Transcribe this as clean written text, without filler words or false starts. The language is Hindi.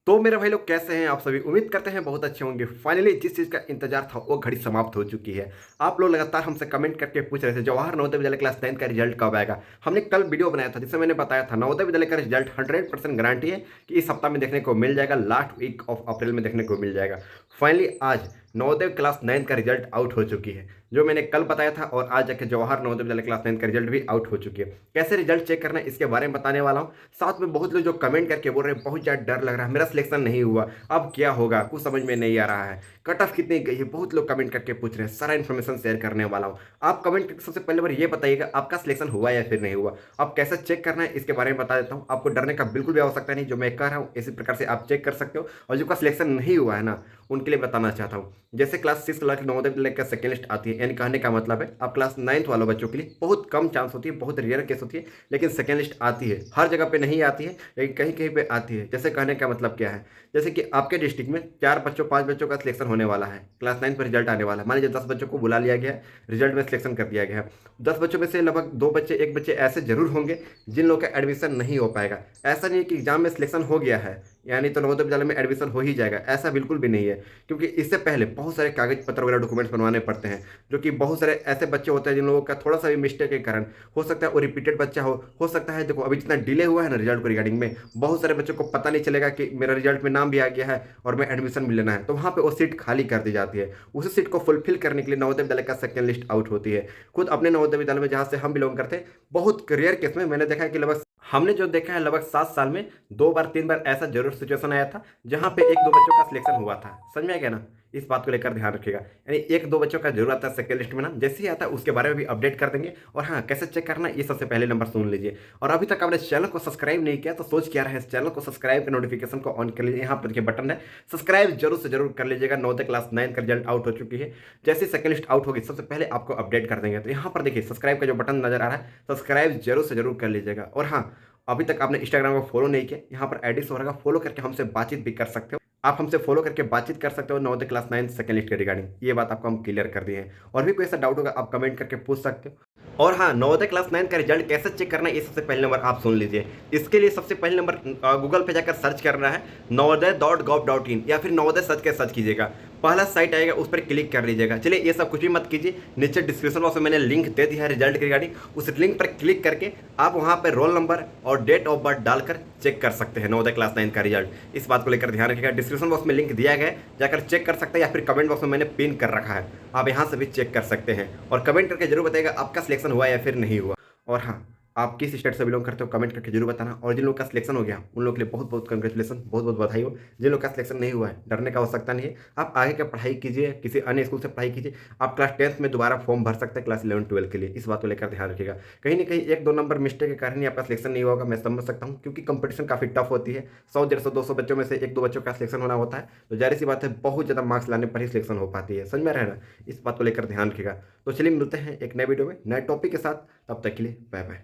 तो मेरे भाई लोग कैसे हैं आप सभी। उम्मीद करते हैं बहुत अच्छे होंगे। फाइनली जिस चीज़ का इंतजार था वो घड़ी समाप्त हो चुकी है। आप लोग लगातार हमसे कमेंट करके पूछ रहे थे जवाहर नवोदय विद्यालय क्लास 9 का रिजल्ट कब आएगा। हमने कल वीडियो बनाया था जिसमें मैंने बताया था नवोदय विद्यालय का रिजल्ट 100% गारंटी है कि इस सप्ताह में देखने को मिल जाएगा, लास्ट वीक ऑफ अप्रैल में देखने को मिल जाएगा। फाइनली आज नवोदय क्लास 9 का रिजल्ट आउट हो चुकी है जो मैंने कल बताया था, और आज जाके जवाहर नवोदय विद्यालय क्लास 9 का रिजल्ट भी आउट हो चुकी है। कैसे रिजल्ट चेक करना है इसके बारे में बताने वाला हूँ। साथ में बहुत लोग जो कमेंट करके बोल रहे हैं बहुत ज़्यादा डर लग रहा है, मेरा सिलेक्शन नहीं हुआ, अब क्या होगा, कुछ समझ में नहीं आ रहा है, कट ऑफ कितनी गई है, बहुत लोग कमेंट करके पूछ रहे हैं। सारा इन्फॉर्मेशन शेयर करने वाला हूँ। आप कमेंट करके सबसे पहले बार ये बताइएगा आपका सिलेक्शन हुआ या फिर नहीं हुआ। अब कैसे चेक करना है इसके बारे में बता देता हूँ। आपको डरने का बिल्कुल भी आवश्यकता नहीं, जो मैं कह रहा हूँ इसी प्रकार से आप चेक कर सकते हो। और जिनका सिलेक्शन नहीं हुआ है ना, उनके लिए बताना चाहता हूँ। जैसे क्लास 6 वाला नवोदय विद्यालय का सेकेंड लिस्ट आती है, यानी कहने का मतलब है आप क्लास 9th वालों बच्चों के लिए बहुत कम चांस होती है, बहुत रेयर केस होती है, लेकिन सेकेंड लिस्ट आती है। हर जगह पे नहीं आती है लेकिन कहीं कहीं पे आती है। जैसे कहने का मतलब क्या है, जैसे कि आपके डिस्ट्रिक्ट में 4 बच्चों 5 बच्चों का सिलेक्शन होने वाला है, क्लास 9 पर रिजल्ट आने वाला है। मान लीजिए 10 बच्चों को बुला लिया गया है, रिजल्ट में सिलेक्शन कर दिया गया है। 10 बच्चों में से लगभग 2 बच्चे 1 बच्चे ऐसे जरूर होंगे जिन लोगों का एडमिशन नहीं हो पाएगा। ऐसा नहीं है कि एग्जाम में सिलेक्शन हो गया है यानी तो नवोदय विद्यालय में एडमिशन हो ही जाएगा, ऐसा बिल्कुल भी नहीं है। क्योंकि इससे पहले बहुत सारे कागज पत्र वगैरह डॉक्यूमेंट्स बनवाने पड़ते हैं, जो कि बहुत सारे ऐसे बच्चे होते हैं जिन लोगों का थोड़ा सा भी मिस्टेक के कारण हो सकता है वो रिपीटेड बच्चा हो सकता है। देखो अभी जितना डिले हुआ है ना रिजल्ट को रिगार्डिंग में, बहुत सारे बच्चों को पता नहीं चलेगा कि मेरा रिजल्ट में नाम भी आ गया है और मैं एडमिशन भी लेना है, तो वहाँ पे वो सीट खाली कर दी जाती है। उसी सीट को फुलफिल करने के लिए नवोदय विद्यालय का सेकंड लिस्ट आउट होती है। खुद अपने नवोदय विद्यालय में जहाँ से हम बिलोंग करते हैं, बहुत रेयर केस में मैंने देखा है कि लगभग हमने जो देखा है लगभग 7 साल में 2 बार 3 बार ऐसा जरूर सिचुएशन आया था जहां पे 1 2 बच्चों का सिलेक्शन हुआ था। समझ में आ गया ना, इस बात को लेकर ध्यान रखिएगा। यानी 1 2 बच्चों का जरूर आता है सेकंड लिस्ट में ना, जैसे ही आता है उसके बारे में भी अपडेट कर देंगे। और हाँ, कैसे चेक करना है ये सबसे पहले नंबर सुन लीजिए। और अभी तक आपने चैनल को सब्सक्राइब नहीं किया तो सोच क्या रहे, चैनल को सब्सक्राइब कर नोटिफिकेशन को ऑन कर लीजिए। यहाँ पर देखिए बटन है, सब्सक्राइब जरूर से जरूर कर लीजिएगा। नवोदय क्लास 9 का रिजल्ट आउट हो चुकी है, जैसे सेकंड लिस्ट आउट होगी सबसे पहले आपको अपडेट कर देंगे। तो यहाँ पर देखिए सब्सक्राइब का जो बटन नजर आ रहा है, सब्सक्राइब जरूर से जरूर कर लीजिएगा। और हाँ, अभी तक आपने इंस्टाग्राम को फॉलो नहीं किया, यहाँ पर आईडी शो रहेगा, फॉलो करके हमसे बातचीत भी कर सकते हो। आप हमसे फॉलो करके बातचीत कर सकते हो नवोदय क्लास 9 सेकंड लिस्ट के रिगार्डिंग। ये बात आपको हम क्लियर कर दिए हैं। और भी कोई ऐसा डाउट होगा आप कमेंट करके पूछ सकते हो। और हाँ, नवोदय क्लास 9 का रिजल्ट कैसे चेक करना है ये सबसे पहले नंबर आप सुन लीजिए। इसके लिए सबसे पहले नंबर गूगल पे जाकर सर्च करना है navodaya.gov.in, या फिर नवोदय सर्च के सर्च कीजिएगा, पहला साइट आएगा उस पर क्लिक कर लीजिएगा। चलिए ये सब कुछ भी मत कीजिए, नीचे डिस्क्रिप्शन बॉक्स में मैंने लिंक दे दिया है रिजल्ट के रिगार्डिंग, उस लिंक पर क्लिक करके आप वहाँ पर रोल नंबर और डेट ऑफ बर्थ डालकर चेक कर सकते हैं नवोदय क्लास 9 का रिजल्ट। इस बात को लेकर ध्यान रखिएगा। डिस्क्रिप्शन बॉक्स में लिंक दिया गया है, जाकर चेक कर सकते हैं, या फिर कमेंट बॉक्स में मैंने पिन कर रखा है, आप यहाँ से भी चेक कर सकते हैं। और कमेंट करके जरूर बताइएगा आपका सिलेक्शन हुआ या फिर नहीं हुआ। और हाँ, आप किस स्टेट से बिलोंग करते हो कमेंट करके जरूर बताना। और जिन लोगों का सिलेक्शन हो गया उन लोगों के लिए बहुत बहुत कंग्रेचुलेसन, बहुत बहुत बधाई हो। जिन लोगों का सिलेक्शन नहीं हुआ है डरने का आवश्यकता नहीं है, आप आगे का पढ़ाई कीजिए, किसी अन्य स्कूल से पढ़ाई कीजिए। आप क्लास 10th में दोबारा फॉर्म भर सकते हैं क्लास 11 12 के लिए, इस बात को लेकर ध्यान रखिएगा। कहीं ना कहीं 1 2 नंबर मिस्टेक के कारण ही आपका सिलेक्शन नहीं होगा, मैं समझ सकता हूँ, क्योंकि कंपटीशन काफी टफ होती है। 100 150 200 बच्चों में से 1 2 बच्चों का सिलेक्शन होना होता है, तो जाहिर सी बात है बहुत ज्यादा मार्क्स लाने पर ही सिलेक्शन हो पाती है। समझ में रहना, इस बात को लेकर ध्यान रखिएगा। तो चलिए मिलते हैं एक नए वीडियो में नए टॉपिक के साथ, तब तक के लिए बाय बाय।